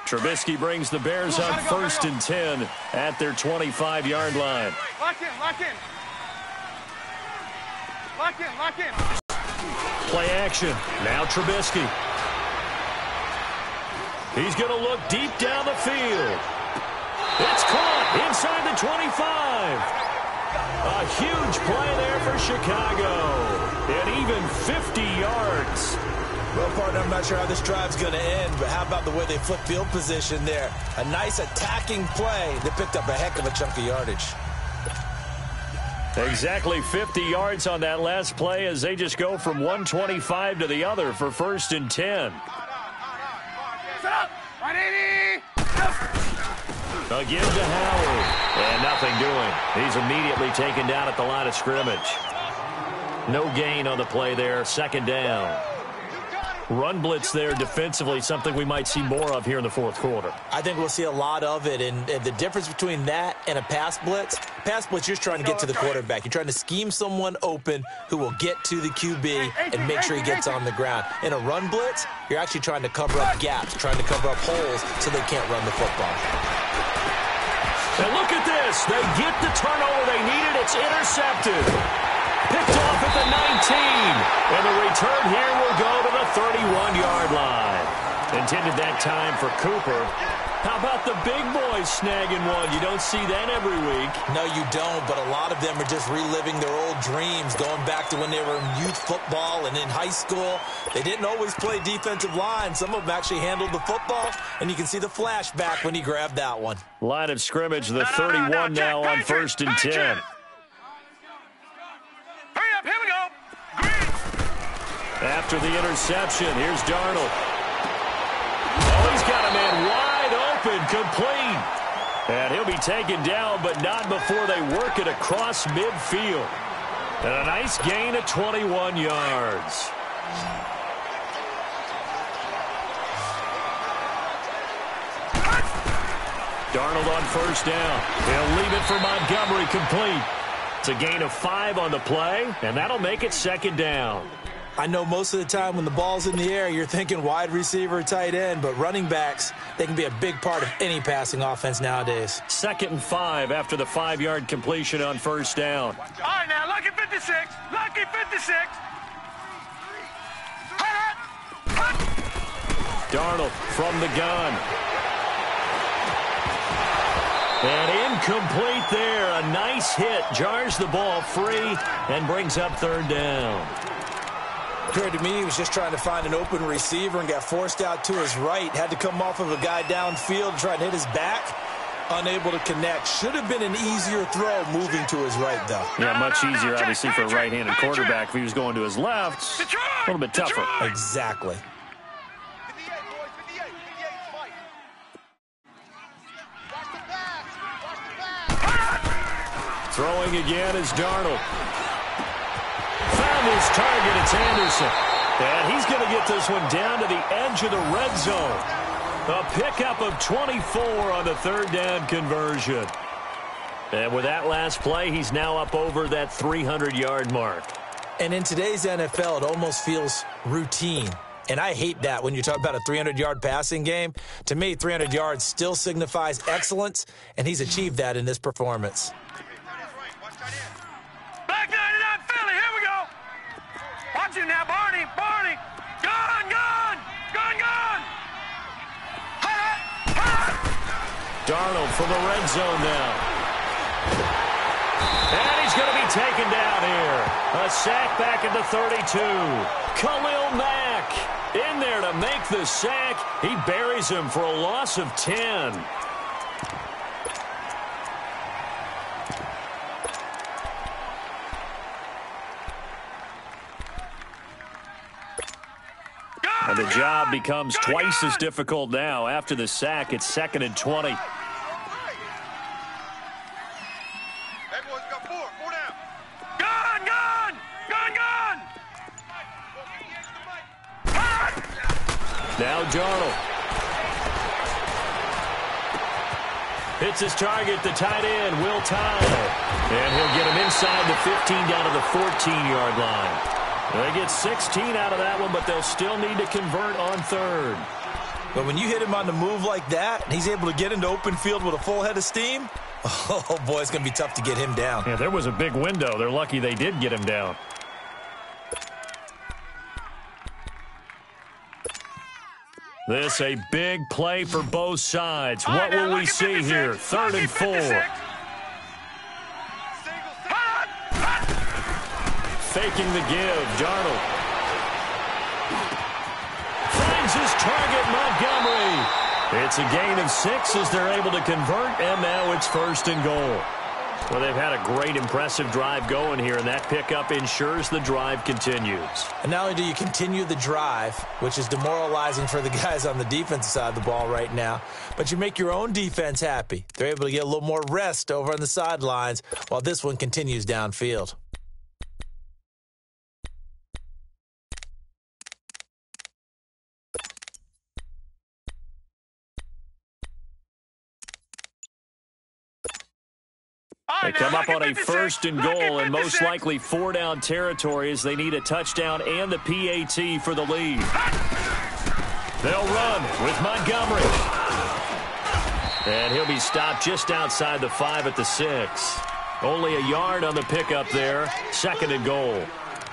Trubisky brings the Bears up 1st and 10 at their 25-yard line. Lock in, lock in. Lock in, lock in. Play action. Now Trubisky. He's going to look deep down the field. It's caught inside the 25. A huge play there for Chicago. And even 50 yards. Well, partner, I'm not sure how this drive's going to end, but how about the way they flip field position there? A nice attacking play that picked up a heck of a chunk of yardage. Exactly 50 yards on that last play as they just go from 125 to the other for 1st and 10. Set up. 180. Again to Howard. And nothing doing. He's immediately taken down at the line of scrimmage. No gain on the play there. 2nd down. Run blitz there defensively, something we might see more of here in the fourth quarter. I think we'll see a lot of it, and the difference between that and a pass blitz, you're just trying to get to the quarterback. You're trying to scheme someone open who will get to the QB and make sure he gets on the ground. In a run blitz, you're actually trying to cover up gaps, trying to cover up holes so they can't run the football. And look at this. They get the turnover they needed. It's intercepted. Picked off at the 19. And the return here will go to the 31-yard line. Intended that time for Cooper. How about the big boys snagging one? You don't see that every week. No, you don't, but a lot of them are just reliving their old dreams, going back to when they were in youth football and in high school. They didn't always play defensive line. Some of them actually handled the football, and you can see the flashback when he grabbed that one. Line of scrimmage, the 31 now on 1st and 10. Here we go. Green. After the interception, here's Darnold. Oh, he's got a man wide open, complete. And he'll be taken down, but not before they work it across midfield. And a nice gain of 21 yards. Darnold on 1st down. He'll leave it for Montgomery, complete. It's a gain of 5 on the play, and that'll make it 2nd down. I know most of the time when the ball's in the air, you're thinking wide receiver, tight end, but running backs, they can be a big part of any passing offense nowadays. 2nd and 5 after the 5-yard completion on 1st down. All right, now, lucky 56. Lucky 56. Darnold from the gun. And incomplete there. A nice hit. Jars the ball free and brings up 3rd down. Appeared to me he was just trying to find an open receiver and got forced out to his right. Had to come off of a guy downfield, try to hit his back. Unable to connect. Should have been an easier throw moving to his right, though. Yeah, much easier, obviously, for a right-handed quarterback. If he was going to his left, a little bit tougher. Exactly. Throwing again is Darnold. Found his target. It's Anderson. And he's going to get this one down to the edge of the red zone. A pickup of 24 on the 3rd down conversion. And with that last play, he's now up over that 300-yard mark. And in today's NFL, it almost feels routine. And I hate that when you talk about a 300-yard passing game. To me, 300 yards still signifies excellence, and he's achieved that in this performance. Back 99 Philly, here we go. Watch him now, Barney. Barney. Gone, gone. Gone, gone. Darnold from the red zone now. And he's going to be taken down here. A sack back at the 32. Khalil Mack in there to make the sack. He buries him for a loss of 10. And the job becomes twice as difficult now. After the sack, it's 2nd and 20. Hey, boys, we got 4 down. Gone, gone. Gone, gone. Now Darnold. Hits his target, the tight end, Will Tye. And he'll get him inside the 15 down to the 14-yard line. They get 16 out of that one, but they'll still need to convert on 3rd. But when you hit him on the move like that, and he's able to get into open field with a full head of steam, oh, boy, it's going to be tough to get him down. Yeah, there was a big window. They're lucky they did get him down. This a big play for both sides. What will we see here? 3rd and 4. Faking the give, Darnold. Finds his target, Montgomery. It's a gain of 6 as they're able to convert, and now it's 1st and goal. Well, they've had a great, impressive drive going here, and that pickup ensures the drive continues. And not only do you continue the drive, which is demoralizing for the guys on the defensive side of the ball right now, but you make your own defense happy. They're able to get a little more rest over on the sidelines while this one continues downfield. They come up on a 1st and goal and most likely 4-down territory as they need a touchdown and the PAT for the lead. They'll run with Montgomery. And he'll be stopped just outside the 5 at the 6. Only a yard on the pickup there. 2nd and goal.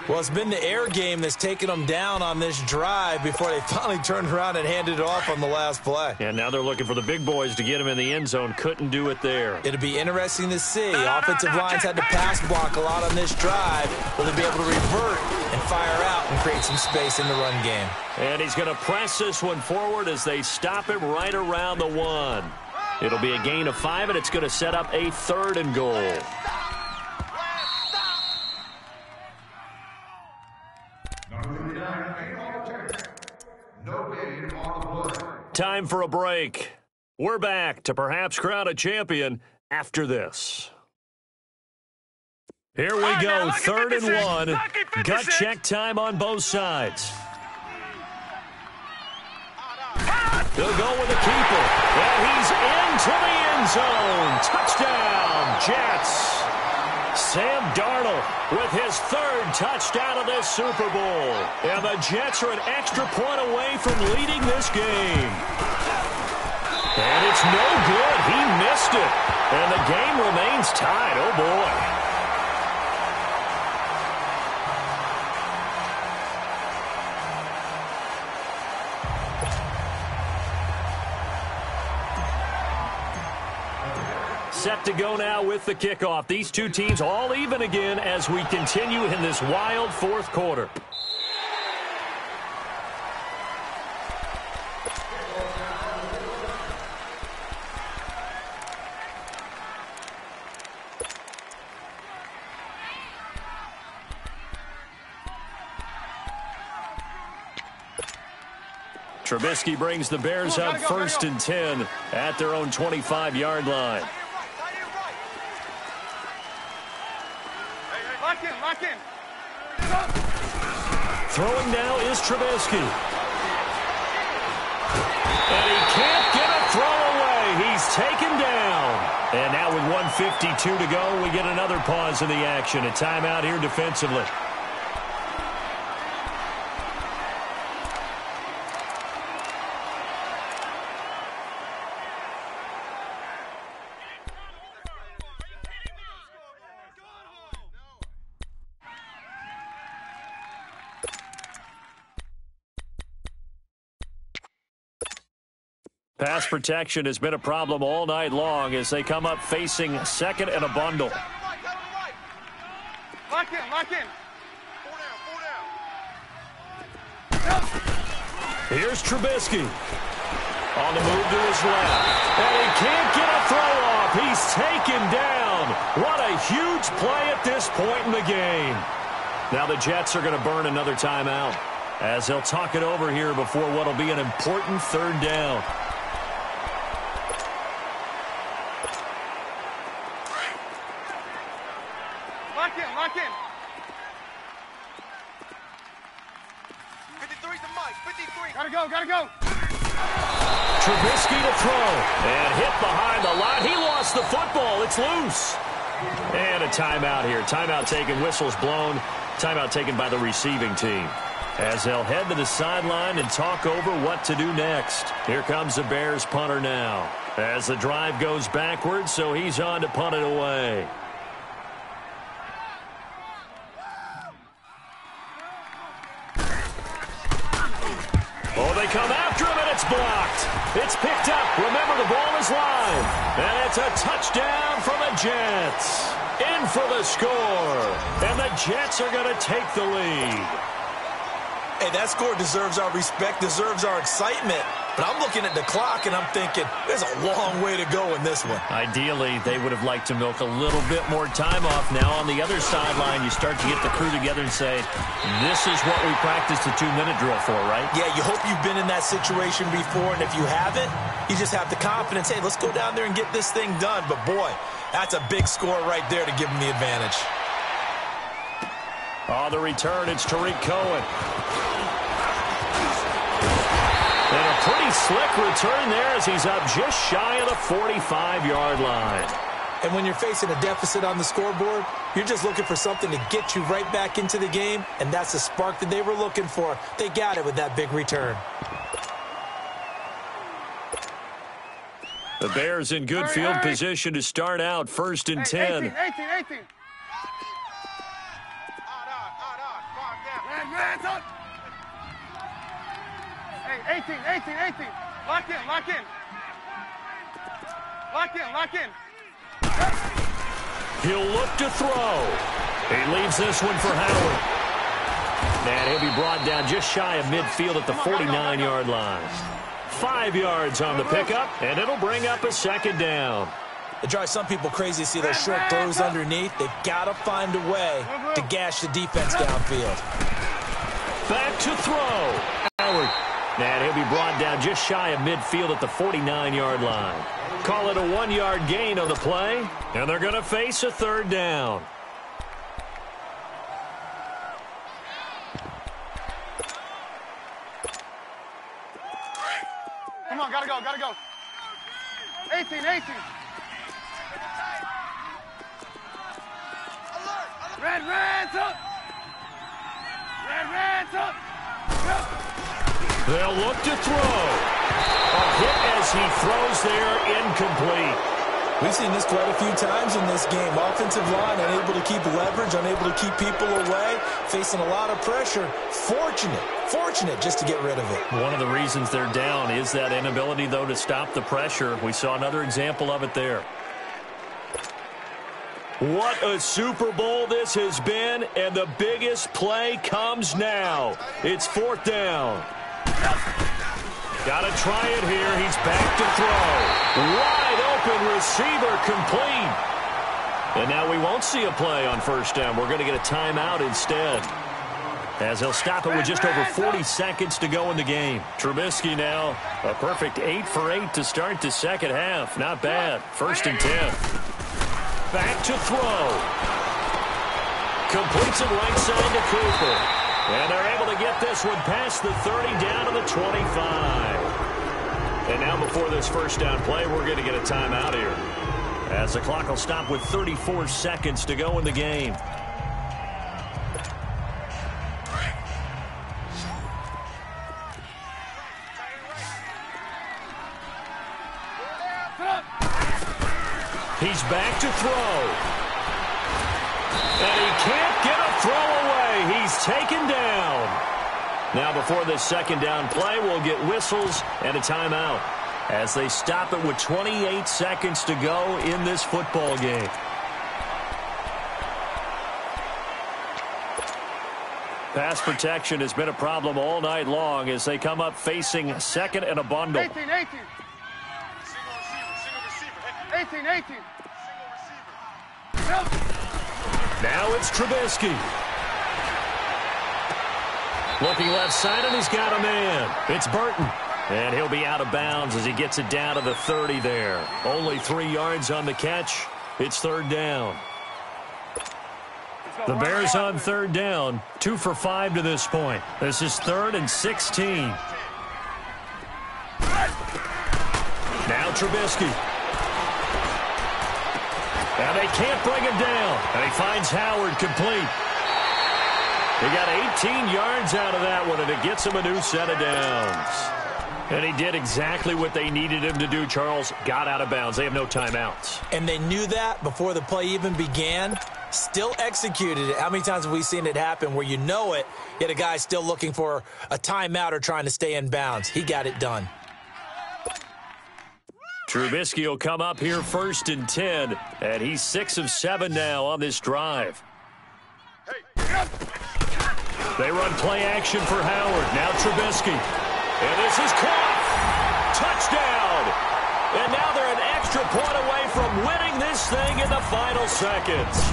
Well, it's been the air game that's taken them down on this drive before they finally turned around and handed it off on the last play. And now they're looking for the big boys to get him in the end zone. Couldn't do it there. It'll be interesting to see. Offensive lines had to pass block a lot on this drive. Will they be able to revert and fire out and create some space in the run game? And he's going to press this one forward as they stop him right around the 1. It'll be a gain of 5, and it's going to set up a 3rd and goal. Time for a break. We're back to perhaps crown a champion after this. Here we go, 3rd and 1. Gut check time on both sides. They'll go with the keeper. And he's into the end zone. Touchdown, Jets. Sam Darnold with his 3rd touchdown of this Super Bowl. And the Jets are an extra point away from leading this game. And it's no good. He missed it. And the game remains tied. Oh, boy. Set to go now with the kickoff. These two teams all even again as we continue in this wild 4th quarter. Trubisky brings the Bears up 1st and 10 at their own 25-yard line. Lock in. Throwing now is Trubisky. And he can't get a throw away. He's taken down. And now with 1:52 to go, we get another pause in the action. A timeout here defensively. Pass protection has been a problem all night long as they come up facing 2nd and a bundle. Lock in. 4 down. Here's Trubisky. On the move to his left. And he can't get a throw off. He's taken down. What a huge play at this point in the game. Now the Jets are going to burn another timeout as they'll talk it over here before what will be an important 3rd down. Lock in. 53's the mic. 53. Gotta go. Trubisky to throw. And hit behind the line. He lost the football. It's loose. And a timeout here. Timeout taken. Whistles blown. Timeout taken by the receiving team. As they'll head to the sideline and talk over what to do next. Here comes the Bears punter now. As the drive goes backwards, so he's on to punt it away. Oh, they come after him, and it's blocked. It's picked up. Remember, the ball is live. And it's a touchdown for the Jets. In for the score. And the Jets are going to take the lead. Hey, that score deserves our respect, deserves our excitement. But I'm looking at the clock, and I'm thinking, there's a long way to go in this one. Ideally, they would have liked to milk a little bit more time off. Now, on the other sideline, you start to get the crew together and say, this is what we practiced the 2-minute drill for, right? Yeah, you hope you've been in that situation before, and if you haven't, you just have the confidence, hey, let's go down there and get this thing done. But, boy, that's a big score right there to give them the advantage. On the return, it's Tariq Cohen. And a pretty slick return there as he's up just shy of the 45-yard line. And when you're facing a deficit on the scoreboard, you're just looking for something to get you right back into the game, and that's the spark that they were looking for. They got it with that big return. The Bears in good field position to start out, 1st and 10. 18. Hands up. Hey, 18. Lock in. He'll look to throw. He leaves this one for Howard. And he'll be brought down just shy of midfield at the 49-yard line. 5 yards on the pickup, and it'll bring up a 2nd down. It drives some people crazy to see those short throws underneath. They've got to find a way to gash the defense downfield. Back to throw. Howard. And he'll be brought down just shy of midfield at the 49-yard line. Call it a 1-yard gain on the play, and they're going to face a 3rd down. Come on, gotta go. 18. Red's up. They'll look to throw. A hit as he throws there, incomplete. We've seen this quite a few times in this game. Offensive line unable to keep leverage, unable to keep people away, facing a lot of pressure. Fortunate just to get rid of it. One of the reasons they're down is that inability, though, to stop the pressure. We saw another example of it there. What a Super Bowl this has been, and the biggest play comes now. It's 4th down. Got to try it here. He's back to throw. Wide open receiver, complete. And now we won't see a play on 1st down. We're going to get a timeout instead, as he'll stop it with just over 40 seconds to go in the game. Trubisky now, a perfect 8 for 8 to start the 2nd half. Not bad. 1st and 10. Back to throw. Completes it right side to Cooper. And they're able to get this one past the 30 down to the 25. And now before this 1st down play, we're going to get a timeout here, as the clock will stop with 34 seconds to go in the game. He's back to throw. And he can't get a throw away. He's taken down. Now before this 2nd down play, we'll get whistles and a timeout, as they stop it with 28 seconds to go in this football game. Pass protection has been a problem all night long as they come up facing 2nd and a bundle. 18. Now it's Trubisky. Looking left side, and he's got a man. It's Burton. And he'll be out of bounds as he gets it down to the 30 there. Only 3 yards on the catch. It's 3rd down. The Bears on 3rd down, 2 for 5 to this point. This is 3rd and 16. Now Trubisky. And they can't bring him down. And he finds Howard complete. He got 18 yards out of that one, and it gets him a new set of downs. And he did exactly what they needed him to do, Charles. Got out of bounds. They have no timeouts. And they knew that before the play even began. Still executed it. How many times have we seen it happen where you know it, yet a guy's still looking for a timeout or trying to stay in bounds? He got it done. Trubisky will come up here 1st and 10, and he's 6 of 7 now on this drive. They run play action for Howard. Now Trubisky. And this is caught. Touchdown. And now they're an extra point away from winning this thing in the final seconds.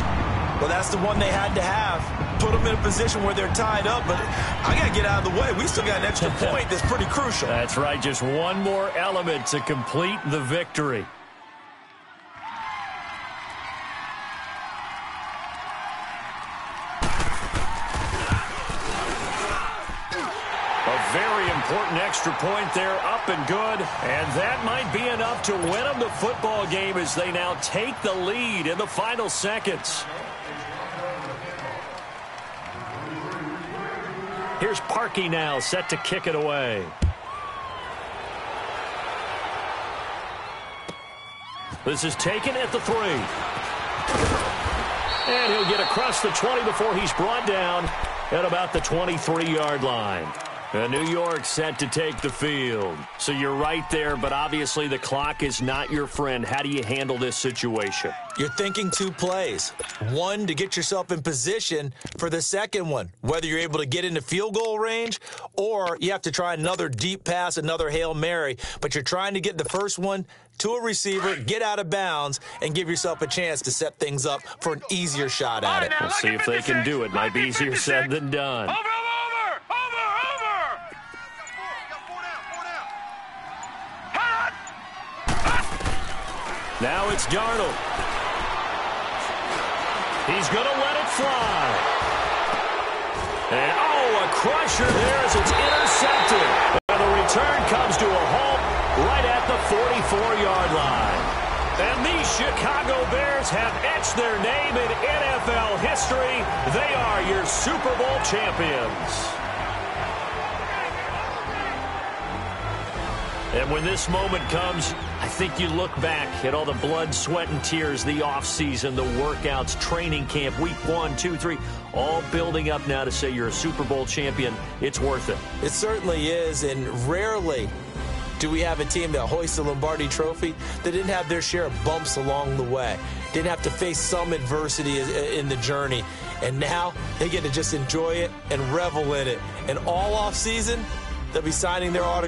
Well, that's the one they had to have. Put them in a position where they're tied up, but I got to get out of the way. We still got an extra point that's pretty crucial. That's right. Just one more element to complete the victory. A very important extra point there, up and good. And that might be enough to win them the football game as they now take the lead in the final seconds. Here's Parkey now, set to kick it away. This is taken at the 3. And he'll get across the 20 before he's brought down at about the 23-yard line. New York set to take the field. So you're right there, but obviously the clock is not your friend. How do you handle this situation? You're thinking 2 plays. One, to get yourself in position for the second one, whether you're able to get into field goal range or you have to try another deep pass, another Hail Mary. But you're trying to get the first one to a receiver, get out of bounds, and give yourself a chance to set things up for an easier shot at it. We'll see if they can do it. Might be easier said than done. Over! Now it's Darnold. He's going to let it fly. And, a crusher there as it's intercepted. And the return comes to a halt right at the 44-yard line. And these Chicago Bears have etched their name in NFL history. They are your Super Bowl champions. And when this moment comes, I think you look back at all the blood, sweat, and tears, the offseason, the workouts, training camp, week 1, 2, 3, all building up now to say you're a Super Bowl champion. It's worth it. It certainly is, and rarely do we have a team that hoists the Lombardi Trophy that didn't have their share of bumps along the way, didn't have to face some adversity in the journey, and now they get to just enjoy it and revel in it. And all offseason, they'll be signing their autographs